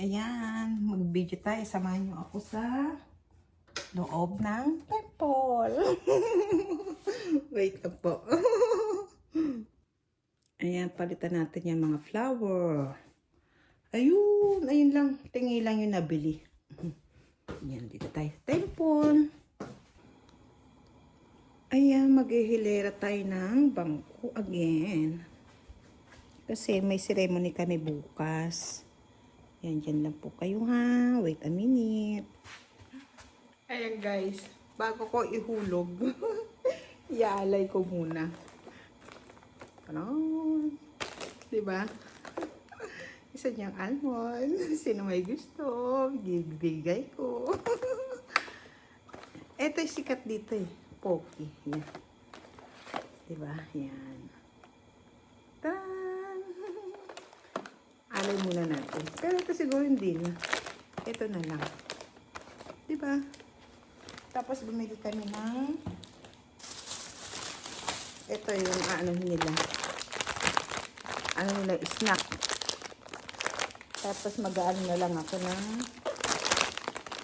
Ayan, mag-video tayo. Samahan niyo ako sa loob ng temple. Wait lang po. Ayan, palitan natin yung mga flower. Ayun, ayun lang. Tingi lang yung nabili. Ayan, dito tayo sa temple. Ayan, maghihilera tayo ng bangko again. Kasi may ceremony kami bukas. Yan, dyan lang po kayo ha. Wait a minute. Ayan guys, bago ko ihulog, iaalay ko muna. Ano? Diba? Isa niyang almond. Sino may gusto? Bibigay ko. Ito yung sikat dito eh. Pocky. Yan. Diba? Yan. Tan! Alay muna natin. Pero ito siguro hindi na. Ito na lang. Diba? Tapos bumili kami ng ito yung ano nila. Ano nila, snack. Tapos mag-aano na lang ako ng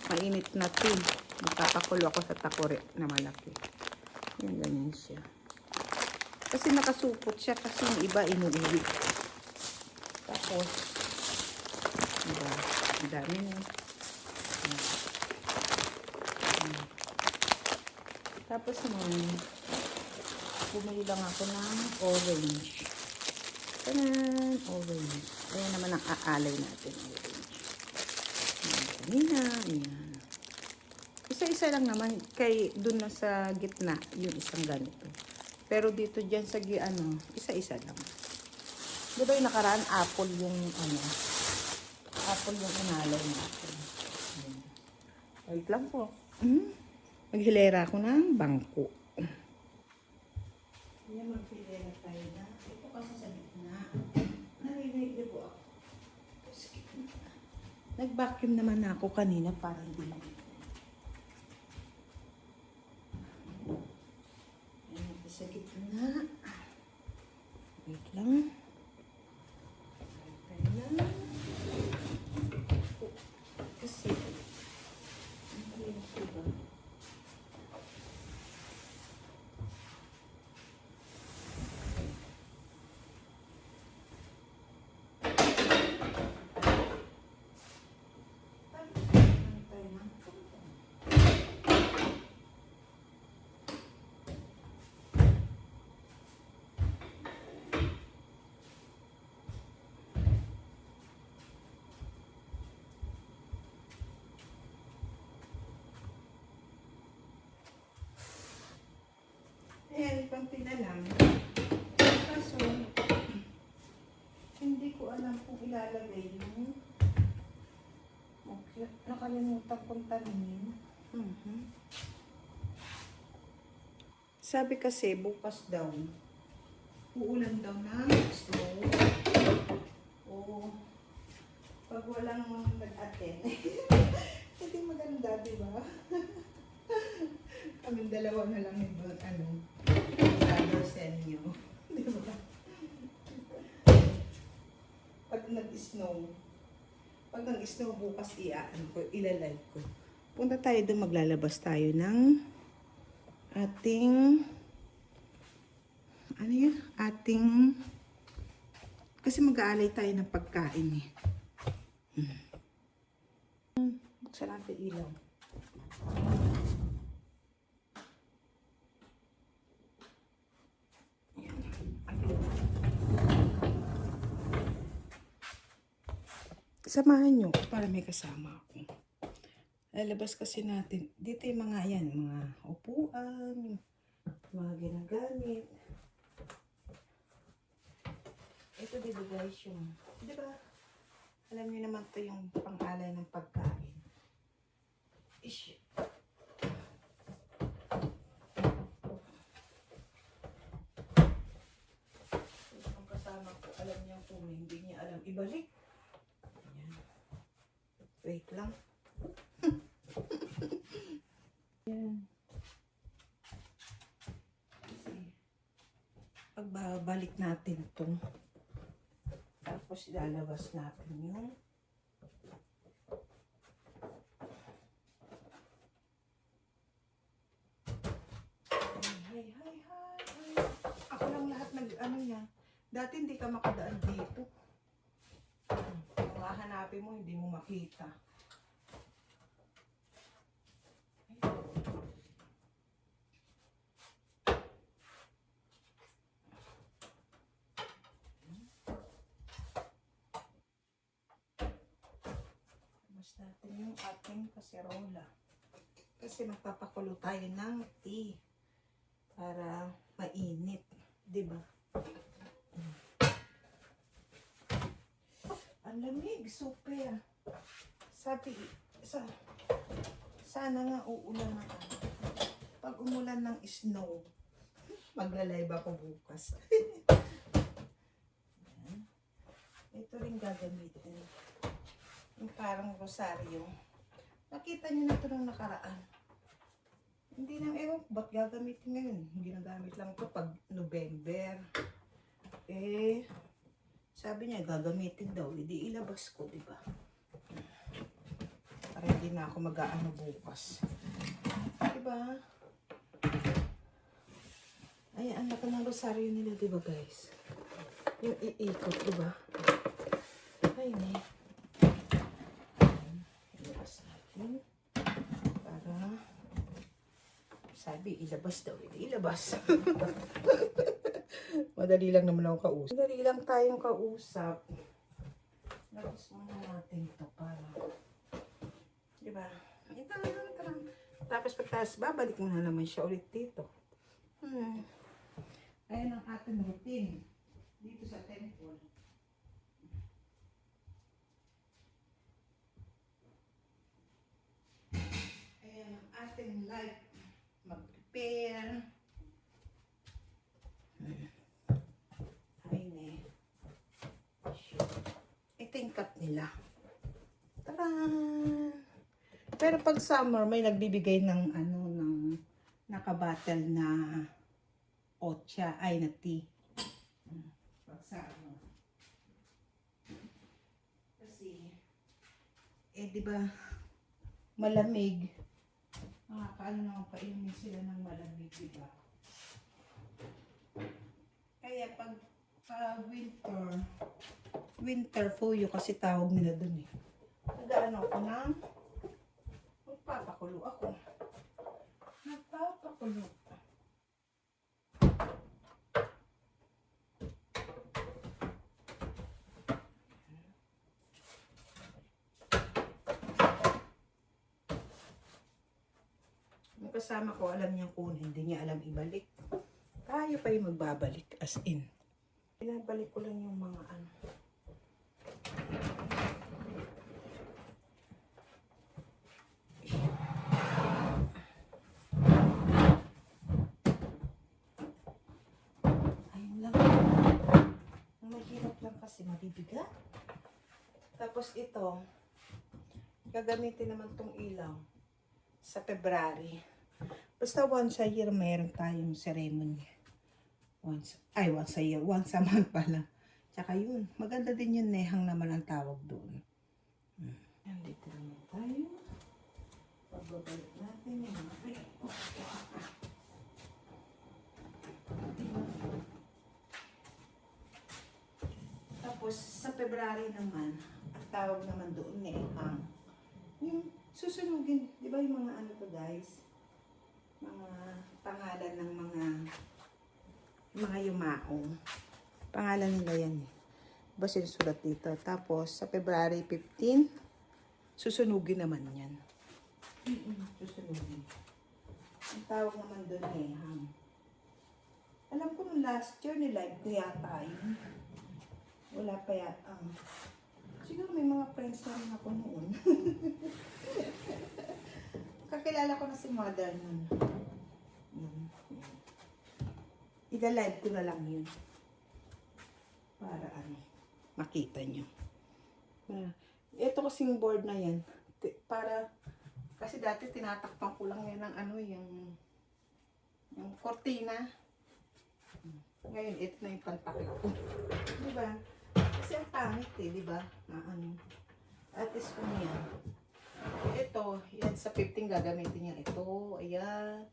mainit na tea. Magpapakulo ako sa takore na malaki. Yan, ganyan siya. Kasi nakasupot siya kasi yung iba inuwi. Tapos, diba? Ang dami na. Tapos naman, bumili lang ako ng orange. Tanan! Orange. Ayan naman ang aalay natin. Orange. Kanina. Ayan. Isa-isa lang naman. Kay dun na sa gitna, yung isang ganito. Pero dito dyan sa ano, isa-isa lang. Diba yung nakaraan, apple yung ano, apple yung inalay natin. Ayan. Wait lang po. Maghilera ako ng bangko. Ayan, maghilera tayo na. Ito kasi sa gitna. Narinig po ako. Nag-vacuum naman ako kanina para hindi na. Ayan, ito sa gitna. Wait lang. Kasi, diba? Ayan, konti na lang. Kaso, hindi ko alam kung ilalagay yung okay. Nakalimutan kong tanungin. Sabi kasi, bukas daw, uulan daw ng snow. O, pag walang nag-attend, hindi maganda, diba? Kaming dalawa na lang yung ano, brother senyo. Diba? Pag nag-snow bukas ilalive ko. Punta tayo doon, maglalabas tayo ng ating ano yun? Kasi mag-aalay tayo ng pagkain eh. Buksan natin ilaw. Samahan nyo para may kasama ako. Lalabas kasi natin. Dito yung mga yan, mga upuan, mga ginagamit. Ito dito guys yung, di ba? Alam nyo naman to yung pang-alay ng pagkain. Ish. Ang kasama ko, alam niya kung hindi niya alam ibalik. Wait lang. Yan. Kasi, pagbabalik natin ito, tapos ilalabas natin yung Hi, hi, hi, hi. Ako lang lahat nag-ano niya. Dati hindi ka makadaan dito. Kung hahanapin mo, hindi mo makita. Mas natin yung ating kaserola. Kasi magpapakulo tayo ng tea para mainit, 'di ba? Ang lamig, super. Sabi, sana nga uulan na. Pag umulan ng snow, magla-live ako bukas. Ito rin gagamitin. Yung parang rosaryo. Nakita niyo na ito nung nakaraan. Hindi na, ewan ko, ba't gagamitin ngayon? Ginagamit lang ito pag November. Eh, sabi niya, gagamitin daw. Hindi ilabas ko, di ba? Para hindi na ako mag-aano bukas. Di ba? Ay, ang laki ng rosaryo nila, di ba guys? Yung iikot, di ba? Ay, ne. Ilabas natin. Para, sabi, ilabas daw. Hindi ilabas. Madali lang naman ako kausap. Madali lang tayong kausap. Labas muna natin ito para, di ba? Ito. Tapos pagtas, babalik mo na naman siya ulit dito. Ayan ang ating routine dito sa temple. Ayan ang ating life. Mag-prepare. Ayun ito yung cup nila. Tara! Pero pag summer, may nagbibigay ng ano, ng nakabattle na otsa, ay na tea. Pag summer. Kasi, di ba, malamig. Paano naman painumin sila ng malamig, di ba? Kaya pag winter fuyo kasi tawag nila dun eh. Nag-ano ako ng magpapakulo ako. Magpapakulo. Yung kasama ko alam niyang kunin, hindi niya alam ibalik. Tayo pa yung magbabalik as in. Pinabalik ko lang yung mga ano. Ayun lang. Mahirap lang kasi mabibigat. Tapos ito, gagamitin naman tong ilaw sa February. Basta once a year mayroon tayong ceremony. Once a year, once a month pala. Tsaka yun, maganda din yun, nehang naman ang tawag doon. Nandito naman tayo. Pagbabalik natin yung mga Tapos sa February naman, ang tawag naman doon nehang. Yung susunugin, di ba yung mga ano to guys? Mga pangalan ng mga yumaong. Pangalan nila yan eh. Diba sinusulat dito? Tapos sa February 15, susunugin naman yan. Susunugin. Ang tawag naman doon eh, alam ko nung last year nilive ko yata yun. Wala pa yata. Siguro may mga friends na rin ako noon. Kakilala ko na si mother nun. Ida-live ko na lang yun. Para makita nyo. Ito kasing board na yan. Para, kasi dati tinatakpan ko lang yan ng yung cortina. Ngayon, ito na yung pantakip ko. Diba? Kasi ang pangit eh, diba? At least kung yan. Ito, yan sa 15 gagamitin niya ito. Ayan.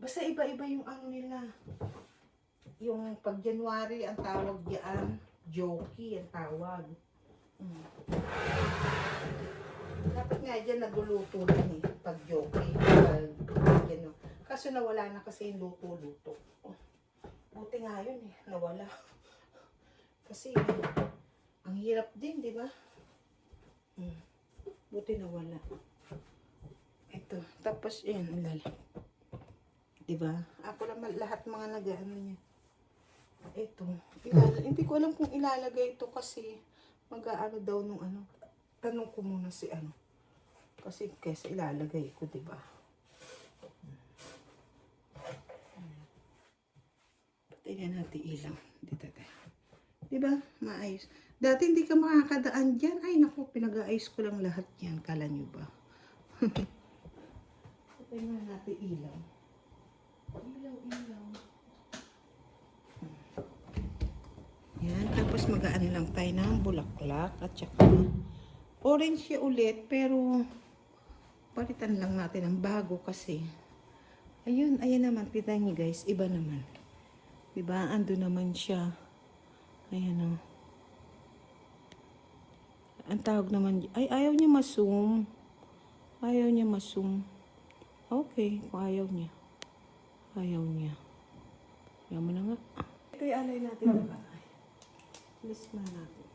Basta iba-iba yung ano nila. Yung pag January, ang tawag diyan, Joki ang tawag. Mm. Dapat nga dyan nagluluto din eh, pag Joki. Pag ano. Kaso nawala na kasi yung luto-luto. Oh, buti nga yun eh, nawala. Kasi ang hirap din, di ba? Buti nawala. Ito, tapos yan, alala. Di ba? Ako naman lahat mga nag-ano niya. Ito, hindi ko alam kung ilalagay ito kasi mag-aano daw nung ano. Tanong ko muna si ano. Kasi kesa ilalagay ko, di ba? Patayin natin ilaw. Dito tayo. Di ba? Maayos. Dati hindi ka makakadaan dyan. Ay, naku, pinag-aayos ko lang lahat yan. Kala nyo ba? Patayin natin ilaw. Ilaw. Yan. Tapos mag-aano lang tayo ng bulaklak at saka orange siya ulit. Pero palitan lang natin ang bago kasi. Ayun naman. Kita niyo guys. Iba naman. Diba? Ando naman siya. Ayan o. Ang tawag naman, ay ayaw niya ma-zoom. Ayaw niya ma-zoom. Okay, kung ayaw niya. Ayaw niya. Ayaw mo na nga. Ito yung alay natin, diba? List na natin.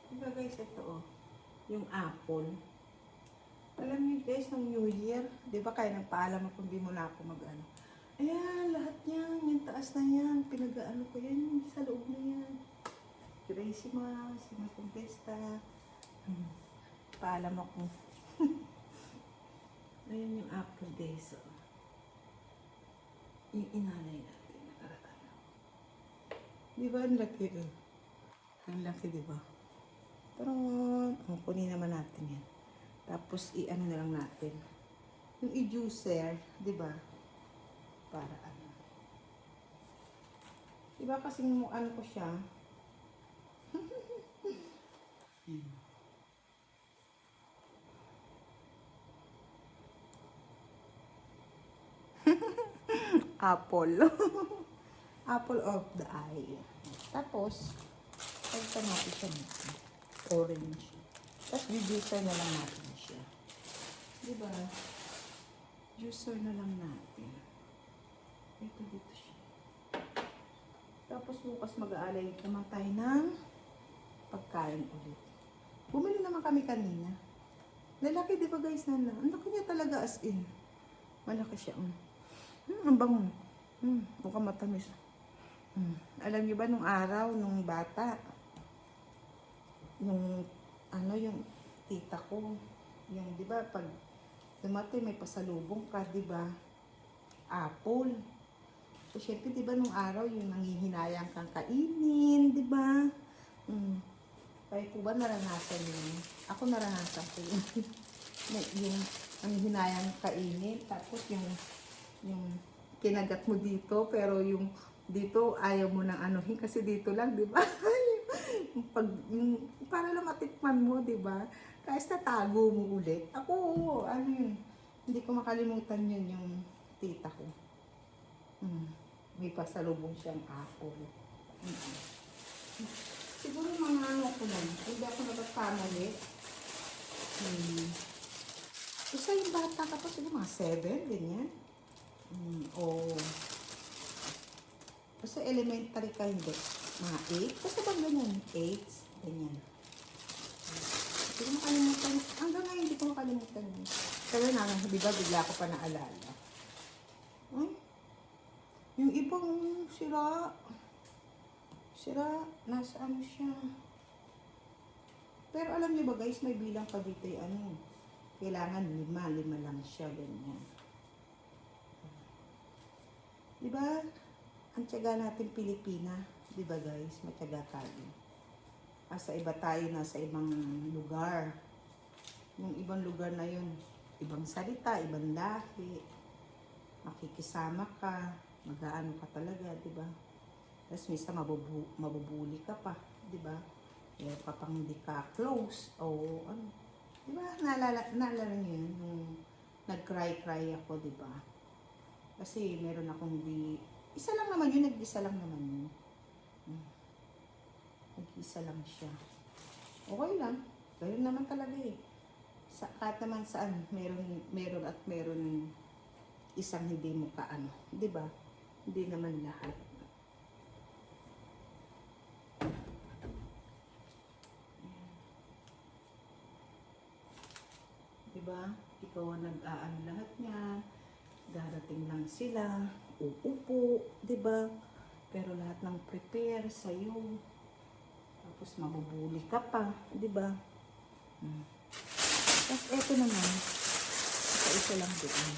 Diba guys, ito o. Yung apple. Alam niyo guys, ng New Year, diba kaya nagpaalam ako, hindi mo na ako mag-ano. Ayan, lahat yan. Yung taas na yan. Pinag-ano ko yan. Sa loob na yan. Christmas, mga Contesta. Paalam ako. Ayan yung apple days. Oh. Yung inalay natin. Nakaraan. Di ba ang laki? Ang laki, di ba? Pero, kunin naman natin yan. Tapos, i-ano na lang natin. Yung i-juicer, di ba? Para ano. Diba kasi ano ko siya. Apple. Apple of the eye. Tapos, pagka natin siya nito. Orange. Tapos, juicer na lang natin siya. Diba? Juicer na lang natin. Ito dito siya. Tapos bukas mag-aalay naman tayo ng pagkain ulit. Bumili naman kami kanina. Lalaki, di ba guys, na ang laki niya talaga as in. Malaki siya. Ang bango. Mukhang matamis. Alam niyo ba nung araw, nung bata, yung tita ko, yung di ba pag dumati may pasalubong ka, di ba? Apple. So, syempre, di ba, nung araw, yung nanghihinayang kang kainin, di ba? Kaya po ba naranasan yun? Ako naranasan ko yun. Yung nanghihinayang kainin, tapos yung kinagat mo dito, pero yung dito, ayaw mo nang anuhin, kasi dito lang, di ba? Para lang matikman mo, di ba? Kaya tatago mo ulit. Ako, hindi ko makalimutan yun, yung tita ko. May pasalubong siyang apple. Siguro mga ano ko lang. Hindi ako nagkakamali. Isa yung bata ka pa, siguro mga 7, ganyan. Kasi elementary ka, hindi. Mga 8. Kasi bang ganyan? 8, ganyan. Hindi ko makalimutan. Hanggang ngayon, hindi ko makalimutan yun. Kaya naman, diba, bigla ko pa naalala. Yung ibang sira, nasa ano siya. Pero alam niyo ba guys, may bilang pa dito yung kailangan 5 lang siya, ganyan. Diba? Ang tiyaga natin Pilipina, diba guys, matyaga tayo. Sa iba tayo, nasa ibang lugar. Yung ibang lugar na yun, ibang salita, ibang lahi. Makikisama ka. Mag-aano ka talaga, di ba? Tapos minsan mabubuli ka pa, di ba? Kaya pa pang hindi ka close o ano. Di ba? Naalala niyo yun? Nung nag-cry ako, di ba? Kasi meron akong isa lang naman yun, nag-isa lang naman yun. Nag-isa lang siya. Okay lang. Ganoon naman talaga eh. Kahit naman saan, meron at meron isang hindi mo kaano. Di ba? Hindi naman lahat. Diba? Ikaw ang nag-aano lahat niya. Darating lang sila. Uupo. Diba? Pero lahat ng prepare sa'yo. Tapos mabubuli ka pa. Diba? Tapos eto naman. Isa lang doon.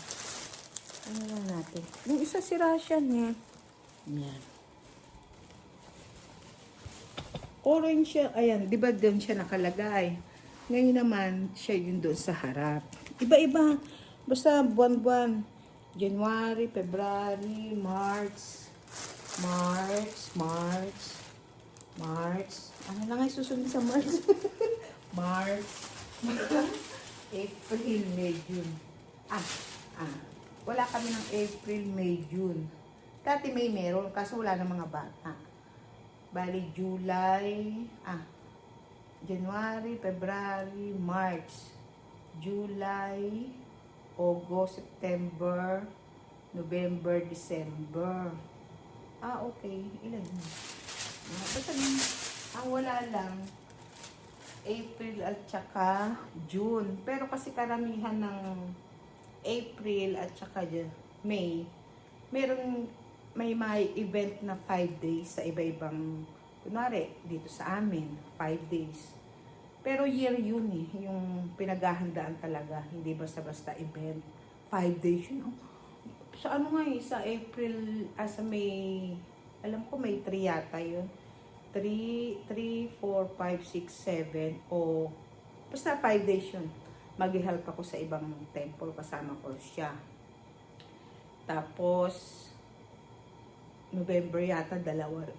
Ano lang natin? Yung isa si Russian niya. Yan. Orange siya. Ayan. Diba doon siya nakalagay? Ngayon naman, siya yun doon sa harap. Iba-iba. Basta buwan-buwan. January, February, March. Ano lang ay susunod sa March? March. April, May, June. Wala kami ng April, May, June. Dati May meron, kaso wala ng mga bata. Bali, January, February, March, July, August, September, November, December. Okay. Ilan yun? Basta ang wala lang, April at saka June. Pero kasi karamihan ng April at saka May, may mga event na 5 days sa iba-ibang, kunwari, dito sa amin, 5 days. Pero year yun eh, yung pinaghahandaan talaga, hindi basta-basta event. 5 days yun. Sa ano nga eh, sa April, sa May, alam ko May 3 yata yun. 3, 4, 5, 6, 7, o basta 5 days yun. Mag-help ako sa ibang temple, kasama ko siya. Tapos, November yata, dalawa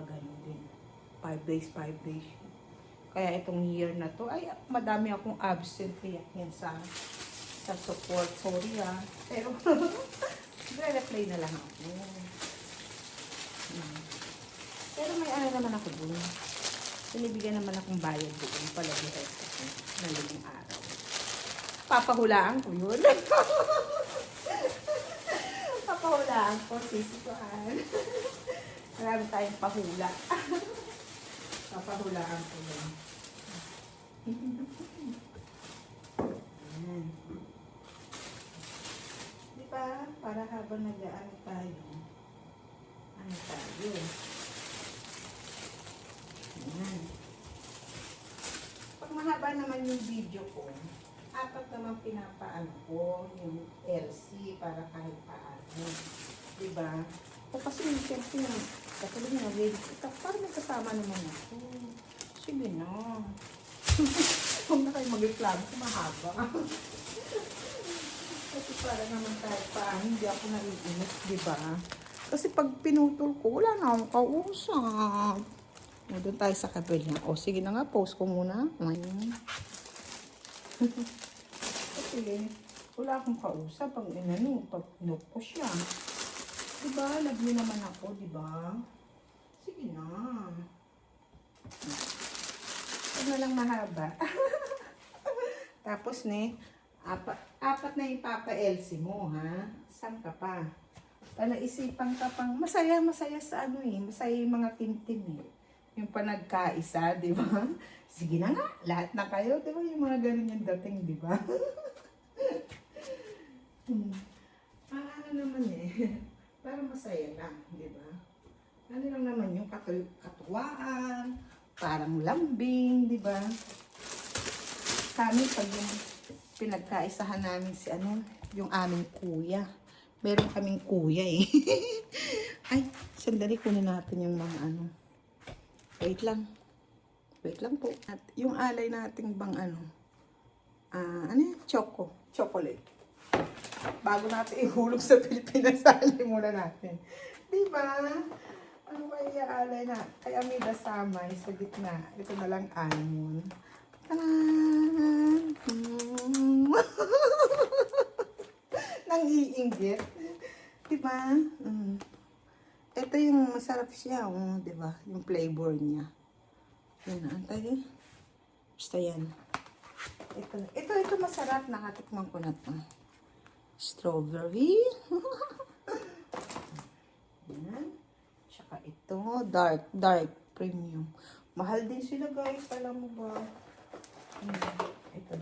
ganun din. 5 days. Kaya itong year na to, ay madami akong absent yan sa support. Sorry pero re-replay na lang ako. Pero may ano naman ako dun. Sinibigyan naman akong bayad doon pala di rest ako na limang araw. Papahulaan ko yun. Papahulaan ko, sisikuan. Marami tayong pahula. Papahulaan ko yun. Diba? Para habang nag-ano tayo. Ano tayo? Ayan. Pag mahaba naman yung video ko, 4 naman pinapaano ko yung LC para kahit paano. Diba? O kasi siyempre yung katulad nga, parang nagkasama naman ako. Sige na. Huwag na kayo mag-reklamo kung mahaba. Kasi para naman kahit paano, hindi ako naiinit, diba? Kasi pag pinutol ko, wala na akong kausap. Doon tayo sa kabila. Sige na nga, post ko muna. Ngayon. Kasi wala akong kausap. Pag pinut ko siya. Diba? Love you naman ako, diba? Sige na. Huwag na lang mahaba. Tapos apat na yung Papa Elsie mo, ha? Saan ka pa? Panaisipan ka pang, masaya sa masaya yung mga tim-tim eh. Yung panagkaisa, di ba? Sige na nga, lahat na kayo, di ba? Yung mga ganun yung dating, di ba? Ano naman eh, parang masaya lang, di ba? Ano lang naman yung katuwaan, parang lambing, di ba? Kami, pag yung pinagkaisahan namin si yung aming kuya. Meron kaming kuya eh. Ay, sandali kunin natin yung mga Wait lang po. At yung alay nating bang chocolate. Bago natin ihulog sa Pilipinas, alay muna natin. Diba? Ano kaya alay na? Kaya may dasamay sa gitna. Ito na lang almond. Tanan! Mm. Nang iinggit. Diba? Mm. Ito yung masarap siya, oh, diba? Yung flavor niya. Yan, antay. Basta yan. Ito masarap. Nakatikman ko na to. Strawberry. Yan. Tsaka ito, dark premium. Mahal din sila guys, alam mo ba? Ito.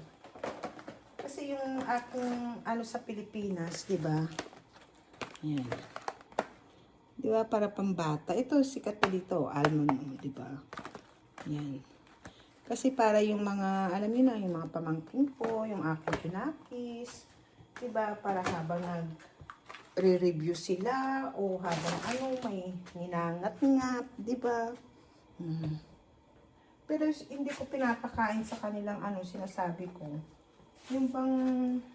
Kasi yung aking ano sa Pilipinas, 'di ba? Yan. 'Di ba para pambata? Ito sikat dito, almond, 'di ba? Yan. Kasi para yung mga, alam niyo na, yung mga pamangkin ko, yung aking junakis, 'di ba? Para habang re-review sila o habang ano may ninangat-ngat, 'di ba? Pero hindi ko pinapakain sa kanilang ano, sinasabi ko. Yung pang,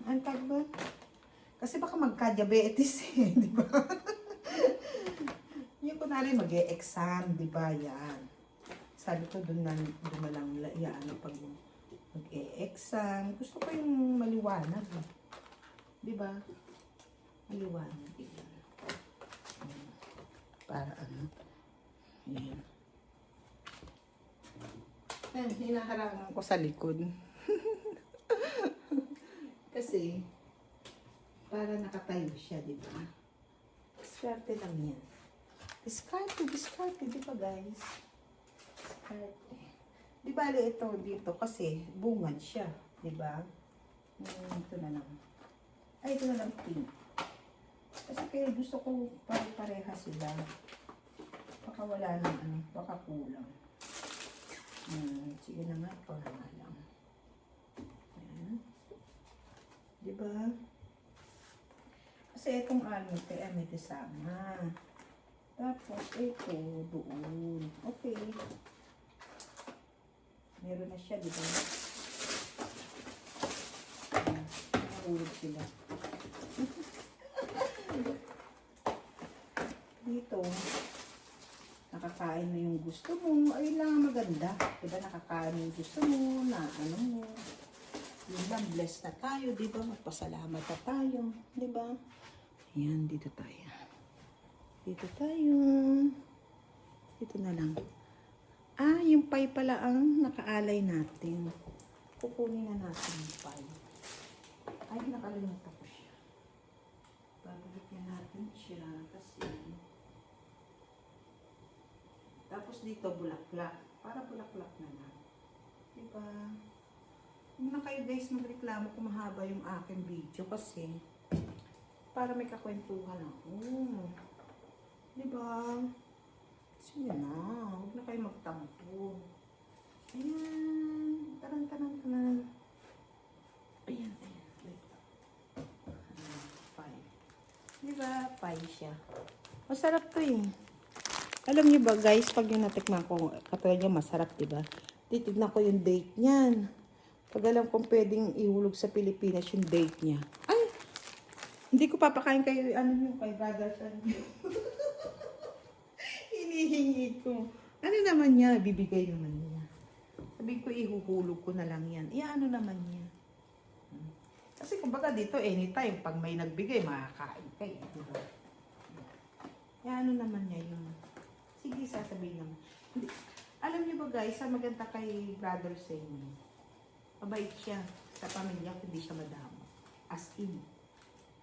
ano tawag ba? Kasi baka magka-diabetes eh, di ba? Yung kunwari mag-e-exam, di ba? Yan. Sabi ko doon na lang yan pag mag-e-exam. Gusto ko yung maliwanag. Di ba? Maliwanag. Para ano. Yan. Yan, hinaharangan ko sa likod. Kasi, para nakatayo siya, di ba? Swerte lang yan. Diskarte, di ba guys? Diskarte. Di ba ito dito kasi bungad siya, di ba? Ito na lang. Ay, ito na lang pink. Kasi kaya gusto ko pare-pareha sila. Baka wala nang ano, baka kulang. Sige na nga, ito na nga lang. Ayan. Diba? Kasi itong almond kaya may kasama. Tapos ito doon. Okay. Meron na siya, diba? Nahulog sila. Dito, nakakain mo yung gusto mo. Ayun lang ang maganda. Diba nakakain mo yung gusto mo, na ano mo. Yun lang, blessed na tayo, di ba? Magpasalamat na tayo, di ba? Ayan, dito tayo. Dito tayo. Dito na lang. Ah, yung pie pala ang nakaalay natin. Kukunin na natin yung pie. Ay, nakalimutan ko siya. Babalik natin siya kasi tapos dito bulaklak. Para bulaklak na lang. Di ba? Huwag na kayo guys magreklamo kung mahaba yung aking video kasi para may kakwentuhan ako. Diba? Sige na. Huwag na kayo magtampo. Ayan. Taran. Ayan. Pie. Diba? Pie siya. Masarap to eh. Alam niyo ba guys, pag yung natikman ko, katulad niya masarap, diba? Titignan ko yung date niyan. Pag alam kong pwedeng ihulog sa Pilipinas yung date niya. Ay! Hindi ko papakain kayo, ano yung kay brother sa hinihingi ko. Ano naman niya? Bibigay naman niya. Sabi ko, ihuhulog ko na lang yan. Ano naman niya? Kasi kumbaga dito, anytime, pag may nagbigay, makakain kayo. Diba? Ano naman niya yung... Sige, sasabihin naman. Hindi. Alam niyo ba guys, ang maganda kay brother sa inyo, mabait siya sa pamilya, hindi siya madamo. As in,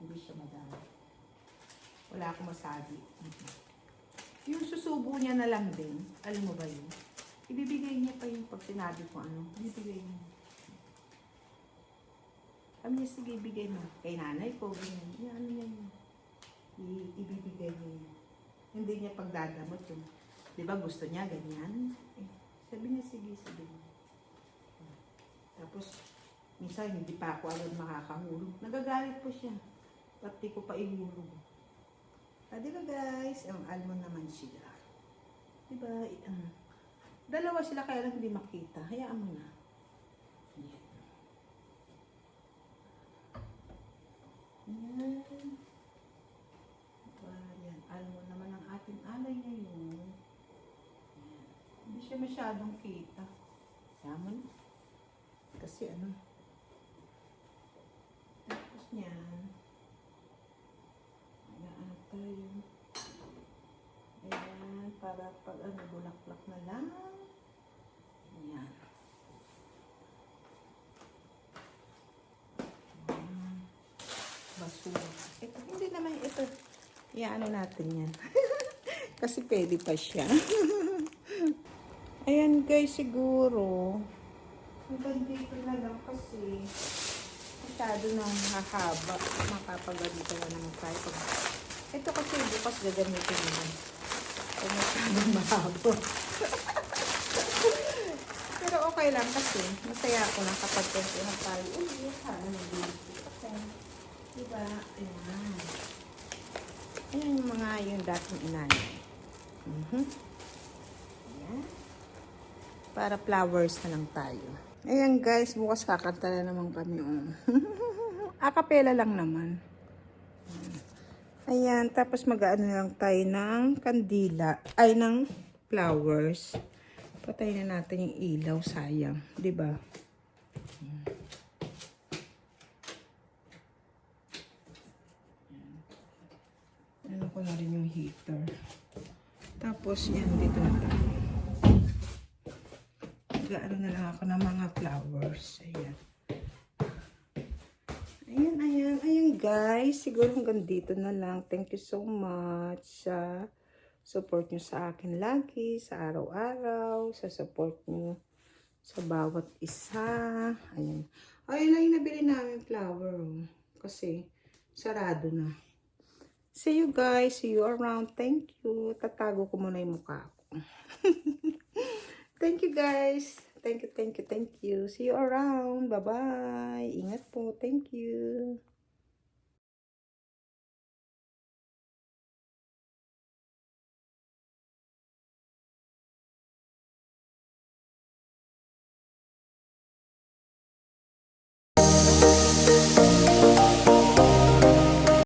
hindi siya madamo. Wala akong masabi. Yung susubo niya na lang din, alam mo ba yun? Ibibigay niya pa yung pag sinabi ko ano, ibibigay niya. Kami niya, sige, ibigay mo. Kay nanay ko, ganyan. Ano niya yun? Ibibigay niya yun. Hindi niya pagdadamot yun. Diba gusto niya ganyan? Sabi niya, sige, sabi niya. Tapos, minsan hindi pa ako alam makakahulog. Nagagalit po siya. Pati ko pa ihulog. Diba guys, ang almond naman sila. Diba? Dalawa sila kaya lang hindi makita. Hayaan mo na. Yan. Yan. Diba? Yan. Almond naman ang ating alay ngayon. Yan. Hindi siya masyadong kita. Yaman. Kasi ano, para pag ano, bulaklak na lang. Ayan. Basura. Ito, hindi naman ito. Iyaano natin yan. Kasi pwede pa siya. Ayan guys, siguro. Hanggang dito na lang kasi masyado nang hahaba. Makapaganito na naman tayo. Ito kasi bukas gagamitin naman. Kung masyadong mahaba. Pero okay lang kasi masaya ako lang kapag kwentuhan tayo. Uy, sana nag-dito ako. Diba? Ayan. Ayan yung mga yung dating inanay. Ayan. Para flowers na lang tayo. Ayan guys, bukas kakanta na naman kami. Acapella lang naman. Ayan, tapos mag-ano lang tayo ng kandila. Ay, ng flowers. Patayin na natin yung ilaw, sayang. Diba? Ano ko na rin yung heater. Tapos, yan, dito na tayo. Mag-ano na lang ako ng mga flowers. Ayan. Ayan guys. Siguro hanggang dito na lang. Thank you so much sa support nyo sa akin lagi, sa araw-araw, sa support nyo sa bawat isa. Ayan. Ayun lang yung nabili namin flower. Kasi sarado na. See you guys. See you around. Thank you. Tatago ko muna yung mukha ko. Thank you guys. Thank you. See you around. Bye-bye. Ingat po. Thank you.